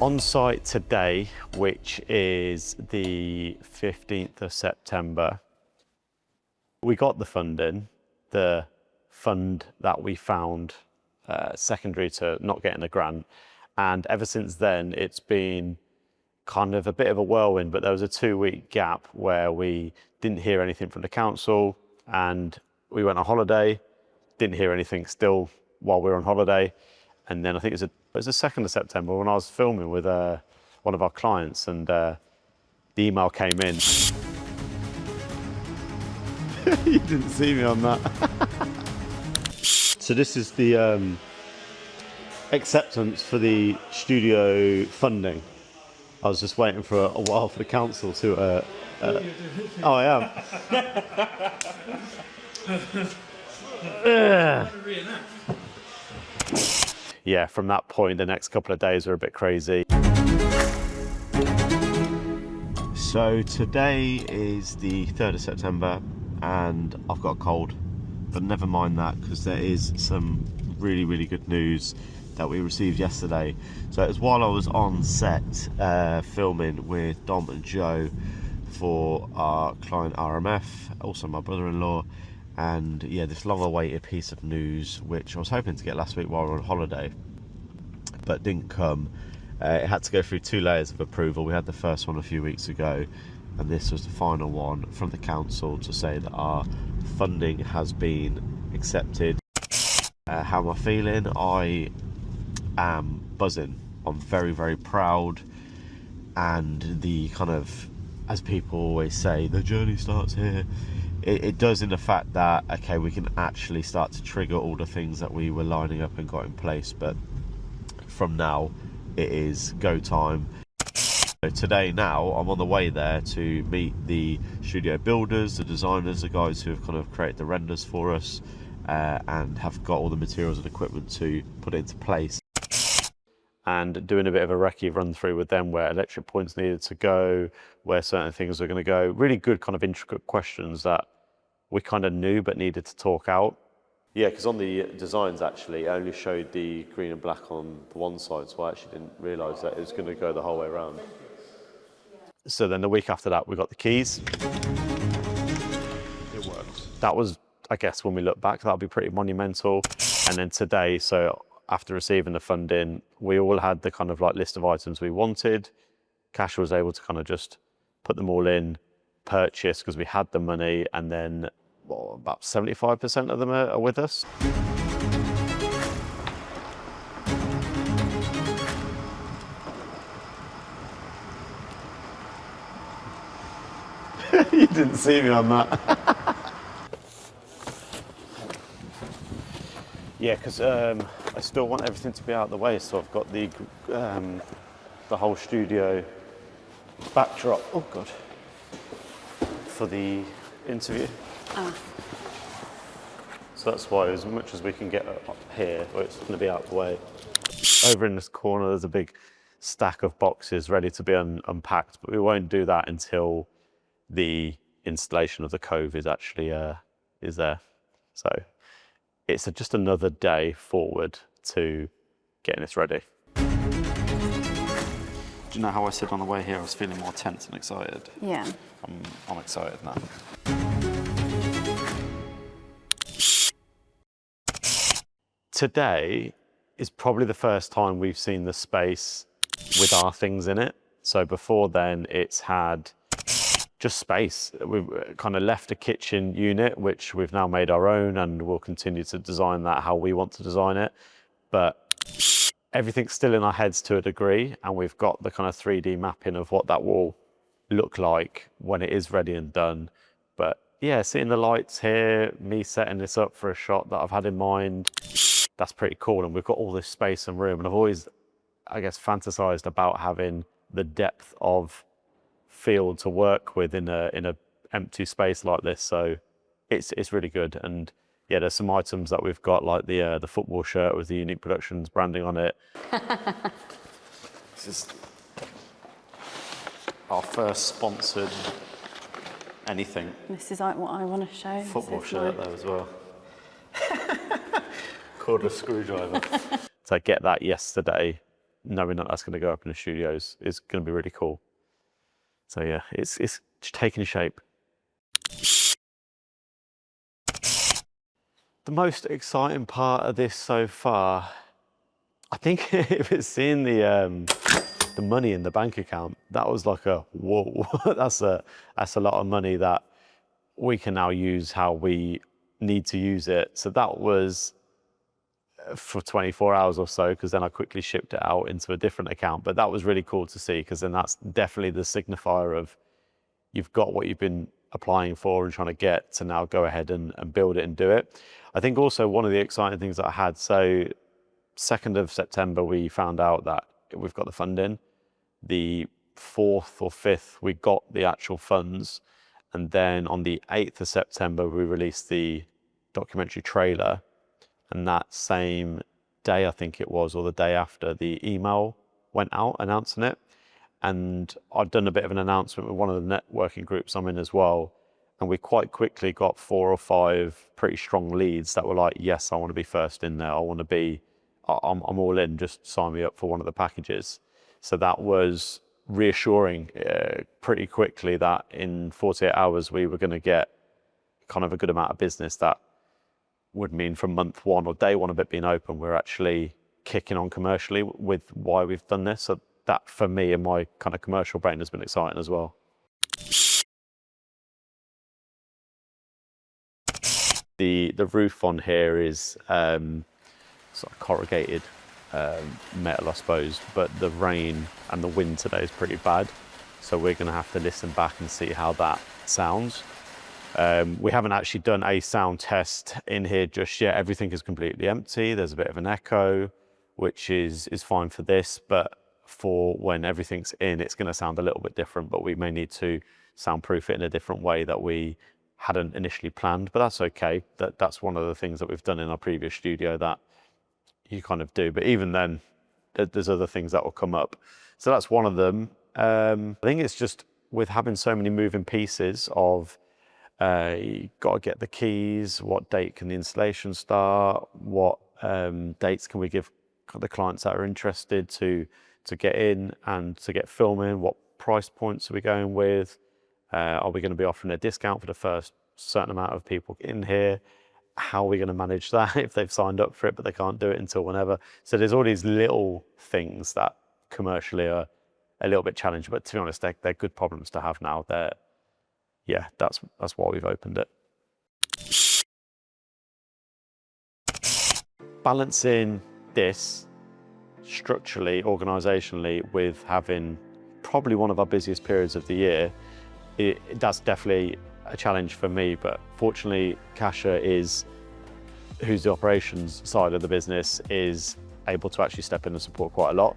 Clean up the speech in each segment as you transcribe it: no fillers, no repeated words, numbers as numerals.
On site today, which is the 15th of September, we got the funding, the fund that we found secondary to not getting a grant. And ever since then, it's been kind of a bit of a whirlwind, but there was a 2-week gap where we didn't hear anything from the council, and we went on holiday, didn't hear anything still while we were on holiday. And then I think it was the 2nd of September when I was filming with one of our clients, and the email came in. You didn't see me on that. So this is the acceptance for the studio funding. I was just waiting for a while for the council to... Oh, I am. Yeah, from that point, the next couple of days were a bit crazy. So today is the 3rd of September and I've got a cold, but never mind that, because there is some really, really good news that we received yesterday. So it was while I was on set filming with Dom and Joe for our client RMF, also my brother-in-law. And yeah, this long-awaited piece of news, which I was hoping to get last week while we were on holiday, but didn't come. It had to go through 2 layers of approval. We had the first one a few weeks ago, and this was the final one from the council to say that our funding has been accepted. How am I feeling? I am buzzing. I'm very, very proud, and the kind of, as people always say, the journey starts here. It does, in the fact that, okay, we can actually start to trigger all the things that we were lining up and got in place, but from now it is go time. So today now I'm on the way there to meet the studio builders, the designers, the guys who have kind of created the renders for us and have got all the materials and equipment to put it into place. And doing a bit of a recce run through with them where electric points needed to go, where certain things were going to go. Really good kind of intricate questions that we kind of knew but needed to talk out. Yeah, because on the designs actually, it only showed the green and black on the one side, so I actually didn't realise that it was going to go the whole way around. So then the week after that, we got the keys. It worked. That was, I guess, when we look back, that'll be pretty monumental. And then today, so after receiving the funding, we all had the kind of like list of items we wanted. Cash was able to kind of just put them all in, purchase because we had the money, and then about 75% of them are with us. You didn't see me on that. Yeah, because I still want everything to be out of the way, so I've got the whole studio backdrop. Oh God, for the interview. So that's why, as much as we can get up here, where it's going to be out of the way. Over in this corner, there's a big stack of boxes ready to be unpacked, but we won't do that until the installation of the cove is actually is there. So it's just another day forward to getting this ready. Do you know how I said on the way here I was feeling more tense and excited? Yeah. I'm excited now. Today is probably the first time we've seen the space with our things in it. So before then, it's had just space. We've kind of left a kitchen unit, which we've now made our own, and we'll continue to design that how we want to design it. But everything's still in our heads to a degree, and we've got the kind of 3D mapping of what that will look like when it is ready and done. But yeah, seeing the lights here, me setting this up for a shot that I've had in mind, that's pretty cool. And we've got all this space and room, and I've always, I guess, fantasized about having the depth of field to work with in a empty space like this. So it's really good. And yeah, there's some items that we've got, like the football shirt with the YouNeek Productions branding on it. This is our first sponsored anything. This is like what I want to show. Football shirt though as well. Cordless screwdriver. So I get that yesterday, knowing that that's going to go up in the studios is going to be really cool. So yeah, it's taking shape. The most exciting part of this so far, I think, if it's seeing the money in the bank account, that was like a whoa. that's a lot of money that we can now use how we need to use it. So that was for 24 hours or so, because then I quickly shipped it out into a different account. But that was really cool to see, because then that's definitely the signifier of you've got what you've been applying for and trying to get to now go ahead and build it and do it. I think also one of the exciting things that I had, so 2nd of September, we found out that we've got the funding. The 4th or 5th, we got the actual funds. And then on the 8th of September, we released the documentary trailer. And that same day, I think it was, or the day after, the email went out announcing it. And I'd done a bit of an announcement with one of the networking groups I'm in as well. And we quite quickly got 4 or 5 pretty strong leads that were like, yes, I want to be first in there. I want to be, I'm all in, just sign me up for one of the packages. So that was reassuring pretty quickly that in 48 hours, we were going to get kind of a good amount of business that would mean from month 1 or day 1 of it being open, we're actually kicking on commercially with why we've done this. So that for me and my kind of commercial brain has been exciting as well. The roof on here is sort of corrugated metal, I suppose, but the rain and the wind today is pretty bad. So we're going to have to listen back and see how that sounds. We haven't actually done a sound test in here just yet. Everything is completely empty. There's a bit of an echo, which is fine for this, but for when everything's in, it's going to sound a little bit different, but we may need to soundproof it in a different way that we hadn't initially planned, but that's okay. That's one of the things that we've done in our previous studio that you kind of do, but even then, there's other things that will come up. So that's one of them. I think it's just with having so many moving pieces of you got to get the keys, what date can the installation start, what dates can we give the clients that are interested to get in and to get filming, what price points are we going with, are we going to be offering a discount for the first certain amount of people in here, how are we going to manage that if they've signed up for it but they can't do it until whenever. So there's all these little things that commercially are a little bit challenging, but to be honest, they're good problems to have now. Yeah, that's why we've opened it. Balancing this structurally, organisationally, with having probably one of our busiest periods of the year, that's definitely a challenge for me. But fortunately, Kasia who's the operations side of the business, is able to actually step in and support quite a lot.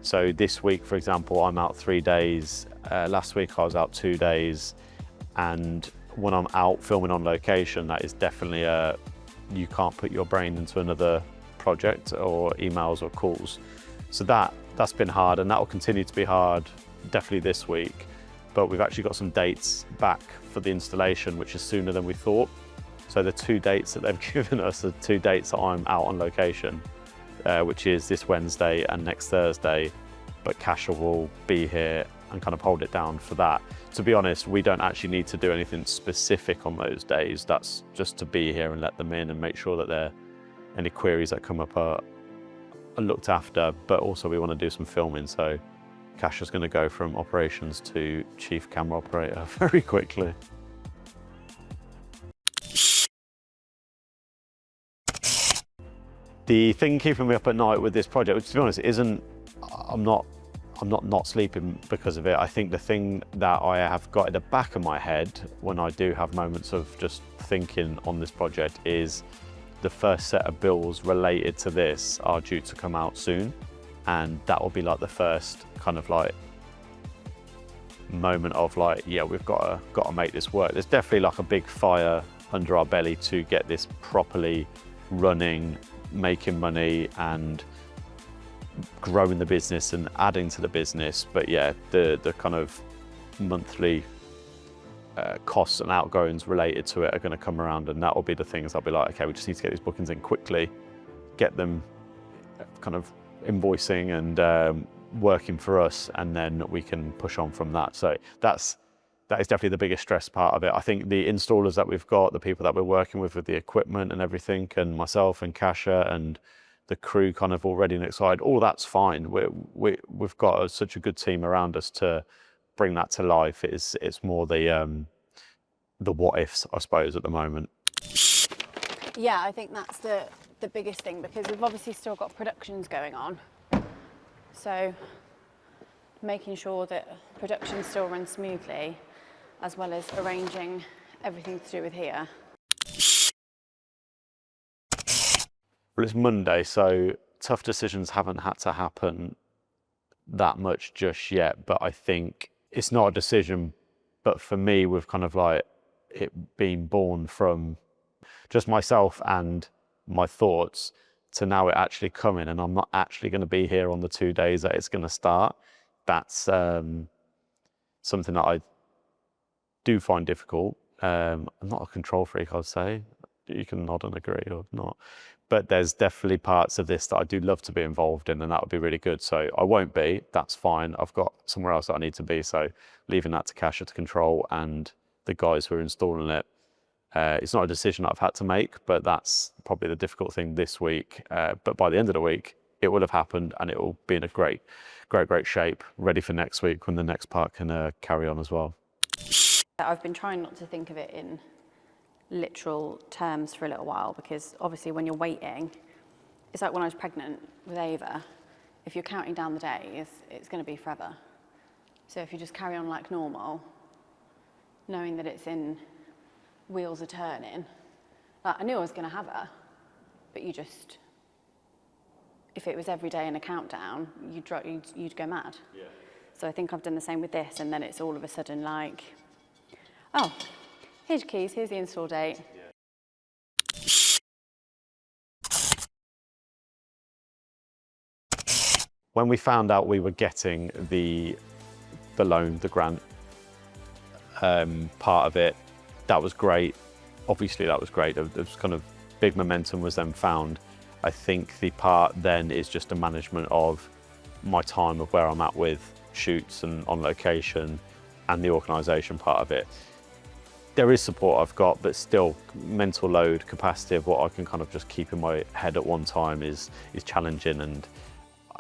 So this week, for example, I'm out 3 days. Last week I was out 2 days. And when I'm out filming on location, that is definitely you can't put your brain into another project or emails or calls. So that's been hard, and that will continue to be hard definitely this week. But we've actually got some dates back for the installation, which is sooner than we thought. So the 2 dates that they've given us are 2 dates that I'm out on location, which is this Wednesday and next Thursday. But Kasia will be here and kind of hold it down for that. To be honest, we don't actually need to do anything specific on those days. That's just to be here and let them in and make sure that any queries that come up are looked after, but also we want to do some filming. So Kasia's going to go from operations to chief camera operator very quickly. The thing keeping me up at night with this project, which to be honest isn't, I'm not sleeping because of it. I think the thing that I have got in the back of my head when I do have moments of just thinking on this project is the first set of bills related to this are due to come out soon. And that will be like the first kind of like moment of like, yeah, we've got to make this work. There's definitely like a big fire under our belly to get this properly running, making money and growing the business and adding to the business. But yeah, the kind of monthly costs and outgoings related to it are going to come around, and that will be the things I'll be like, okay, we just need to get these bookings in quickly, get them kind of invoicing and working for us, and then we can push on from that. So that is definitely the biggest stress part of it. I think the installers that we've got, the people that we're working with the equipment and everything, and myself and Kasia and the crew kind of all ready and excited, all that's fine. We've got such a good team around us to bring that to life. It's more the what ifs, I suppose, at the moment. Yeah, I think that's the biggest thing, because we've obviously still got productions going on. So making sure that production still runs smoothly, as well as arranging everything to do with here. Well, it's Monday, so tough decisions haven't had to happen that much just yet, but I think it's not a decision, but for me, we've kind of like it being born from just myself and my thoughts to now it actually coming, and I'm not actually going to be here on the 2 days that it's going to start. That's something that I do find difficult. I'm not a control freak, I'd say. You can nod and agree or not. But there's definitely parts of this that I do love to be involved in, and that would be really good. So I won't be, that's fine. I've got somewhere else that I need to be. So leaving that to Kasia to control and the guys who are installing it. It's not a decision I've had to make, but that's probably the difficult thing this week. But by the end of the week, it will have happened, and it will be in a great shape, ready for next week when the next part can carry on as well. I've been trying not to think of it in literal terms for a little while, because obviously when you're waiting, it's like when I was pregnant with Ava. If you're counting down the days, it's going to be forever. So if you just carry on like normal, knowing that it's in wheels are turning, like I knew I was going to have her, but you just, if it was every day in a countdown, you'd go mad. Yeah. So I think I've done the same with this, and then it's all of a sudden like, oh, here's your keys, here's the install date. When we found out we were getting the loan, the grant part of it, that was great. Obviously that was great. There was kind of big momentum was then found. I think the part then is just a management of my time of where I'm at with shoots and on location and the organisation part of it. There is support I've got, but still mental load, capacity of what I can kind of just keep in my head at one time is challenging, and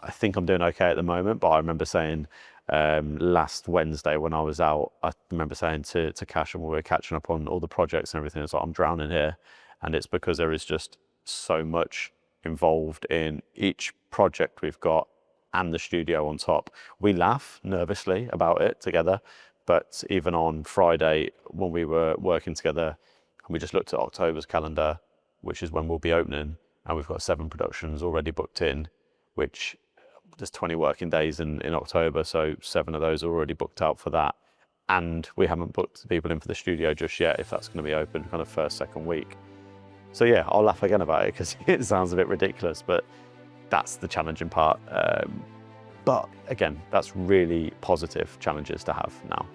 I think I'm doing okay at the moment. But I remember saying last Wednesday when I was out, I remember saying to Kasia when we were catching up on all the projects and everything, it's like I'm drowning here, and it's because there is just so much involved in each project we've got and the studio on top. We laugh nervously about it together, but even on Friday when we were working together and we just looked at October's calendar, which is when we'll be opening, and we've got 7 productions already booked in, which there's 20 working days in October, so 7 of those are already booked out for that. And we haven't booked people in for the studio just yet, if that's going to be open kind of first, second week. So yeah, I'll laugh again about it because it sounds a bit ridiculous, but that's the challenging part. But again, that's really positive challenges to have now.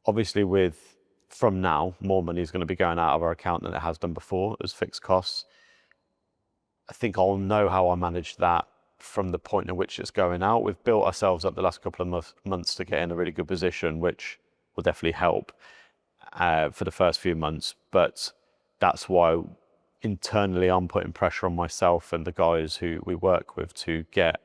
Obviously from now, more money is going to be going out of our account than it has done before as fixed costs. I think I'll know how I manage that from the point in which it's going out. We've built ourselves up the last couple of months to get in a really good position, which will definitely help for the first few months. But that's why internally I'm putting pressure on myself and the guys who we work with to get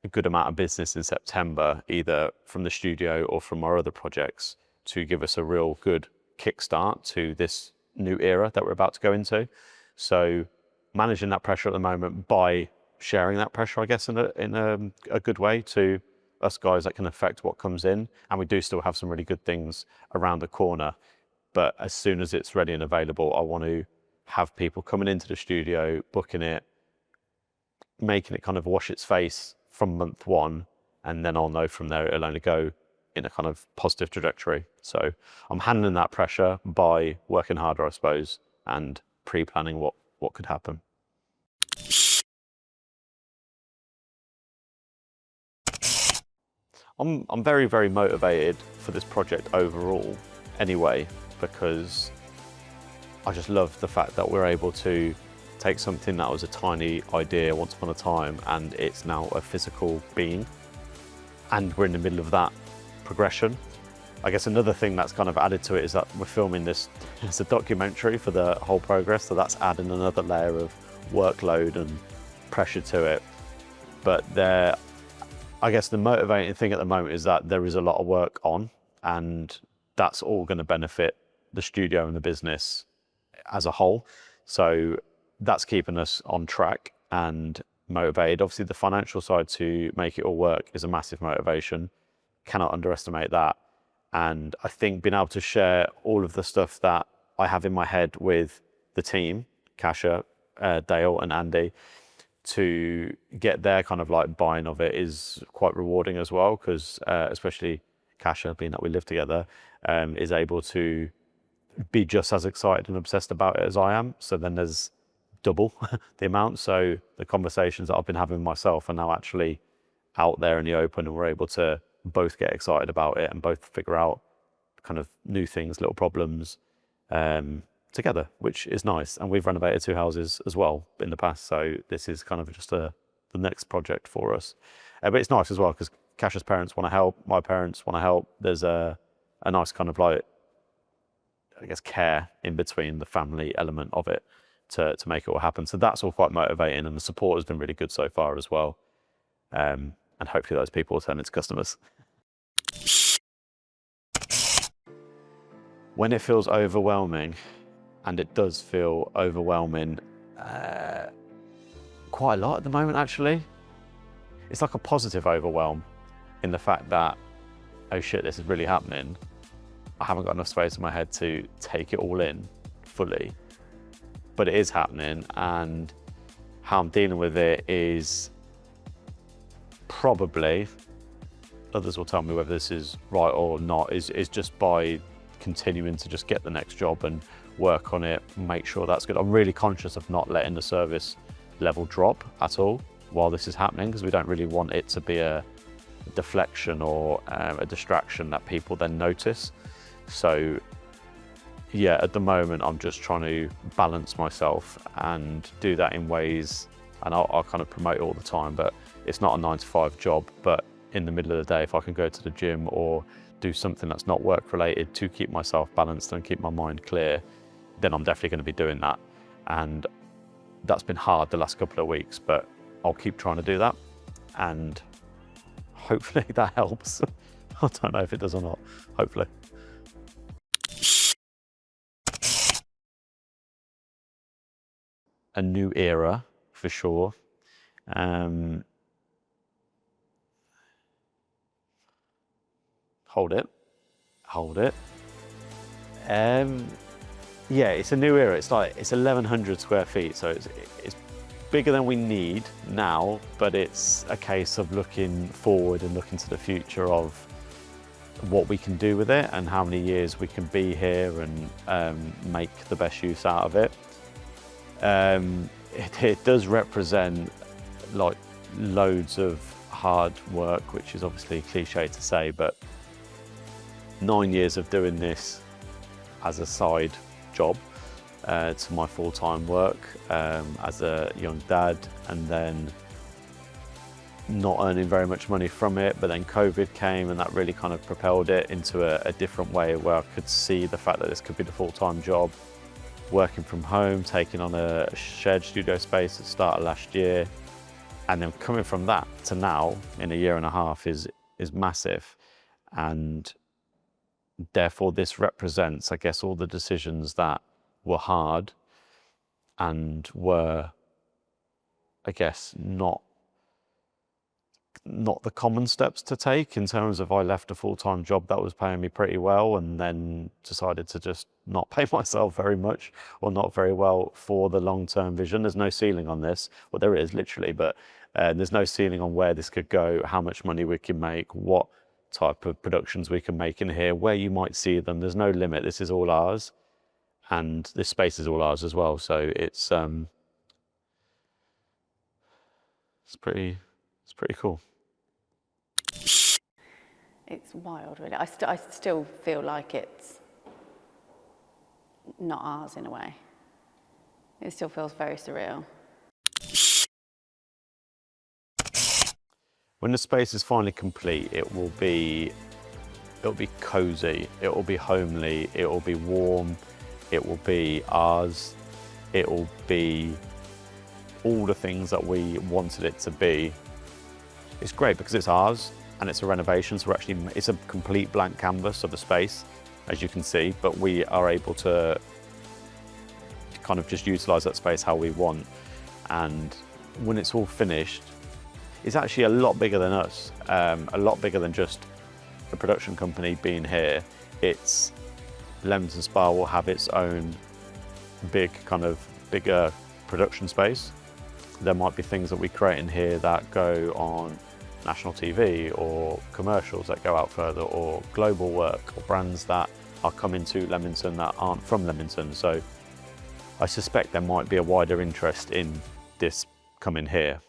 a good amount of business in September, either from the studio or from our other projects, to give us a real good kickstart to this new era that we're about to go into. So managing that pressure at the moment by sharing that pressure, I guess, in a good way to us guys that can affect what comes in. And we do still have some really good things around the corner. But as soon as it's ready and available, I want to have people coming into the studio, booking it, making it kind of wash its face from month 1. And then I'll know from there it'll only go in a kind of positive trajectory. So I'm handling that pressure by working harder, I suppose, and pre-planning what could happen. I'm very, very motivated for this project overall anyway, because I just love the fact that we're able to take something that was a tiny idea once upon a time and it's now a physical being. And we're in the middle of that progression. I guess another thing that's kind of added to it is that we're filming this as a documentary for the whole progress, so that's adding another layer of workload and pressure to it. But I guess the motivating thing at the moment is that there is a lot of work on, and that's all going to benefit the studio and the business as a whole. So that's keeping us on track and motivated. Obviously, the financial side to make it all work is a massive motivation. Cannot underestimate that. And I think being able to share all of the stuff that I have in my head with the team, Kasha, Dale and Andy, to get their kind of like buy-in of it is quite rewarding as well, because especially Kasha, being that we live together, is able to be just as excited and obsessed about it as I am. So then there's double the amount. So the conversations that I've been having with myself are now actually out there in the open, and we're able to both get excited about it and both figure out kind of new things, little problems together, which is nice. And we've renovated 2 houses as well in the past, so this is kind of just the next project for us. But it's nice as well because Kasha's parents want to help, my parents want to help. There's a nice kind of like, I guess, care in between the family element of it to make it all happen. So that's all quite motivating, and the support has been really good so far as well. And hopefully those people will turn into customers. When it feels overwhelming, and it does feel overwhelming quite a lot at the moment actually. It's like a positive overwhelm in the fact that, oh shit, this is really happening. I haven't got enough space in my head to take it all in fully, but it is happening, and how I'm dealing with it is probably, others will tell me whether this is right or not, is just by continuing to just get the next job and work on it, make sure that's good. I'm really conscious of not letting the service level drop at all while this is happening, because we don't really want it to be a deflection or a distraction that people then notice. So yeah, at the moment I'm just trying to balance myself and do that in ways, and I'll kind of promote it all the time, but it's not a 9-to-5 job. But in the middle of the day, if I can go to the gym or do something that's not work related to keep myself balanced and keep my mind clear, then I'm definitely going to be doing that. And that's been hard the last couple of weeks, but I'll keep trying to do that, and hopefully that helps. I don't know if it does or not, hopefully. A new era for sure. Hold it. Yeah, it's a new era. It's 1,100 square feet, so it's bigger than we need now, but it's a case of looking forward and looking to the future of what we can do with it and how many years we can be here and make the best use out of it. It does represent like loads of hard work, which is obviously cliche to say, but 9 years of doing this as a side job to my full-time work as a young dad, and then not earning very much money from it, but then COVID came and that really kind of propelled it into a different way where I could see the fact that this could be the full-time job, working from home, taking on a shared studio space at the start of last year, and then coming from that to now in a year and a half is massive. And therefore this represents, I guess, all the decisions that were hard and were, I guess, not the common steps to take, in terms of I left a full-time job that was paying me pretty well and then decided to just not pay myself very much or not very well for the long-term vision. There's no ceiling on this. Well, there is literally, but there's no ceiling on where this could go, how much money we can make, what type of productions we can make in here, where you might see them. There's no limit. This is all ours, and this space is all ours as well. So it's pretty cool. It's wild, really. I still feel like it's not ours in a way. It still feels very surreal. When the space is finally complete, it'll be cozy, it will be homely, it will be warm, it will be ours, it will be all the things that we wanted it to be. It's great because it's ours and it's a renovation, so it's a complete blank canvas of a space, as you can see, but we are able to kind of just utilize that space how we want. And when it's all finished, it's actually a lot bigger than us, a lot bigger than just the production company being here. It's Leamington Spa will have its own bigger production space. There might be things that we create in here that go on national TV, or commercials that go out further, or global work, or brands that are coming to Leamington that aren't from Leamington. So I suspect there might be a wider interest in this coming here.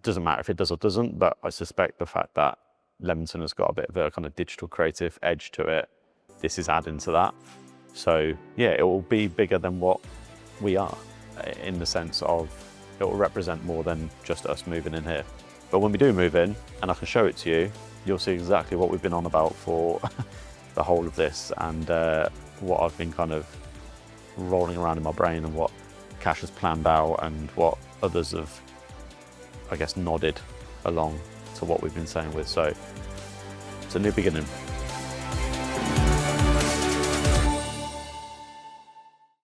Doesn't matter if it does or doesn't, but I suspect the fact that Leamington has got a bit of a kind of digital creative edge to it, this is adding to that. So yeah, it will be bigger than what we are, in the sense of it will represent more than just us moving in here. But when we do move in, and I can show it to you, you'll see exactly what we've been on about for the whole of this, and what I've been kind of rolling around in my brain, and what Cash has planned out, and what others have, I guess, nodded along to what we've been saying with. So it's a new beginning.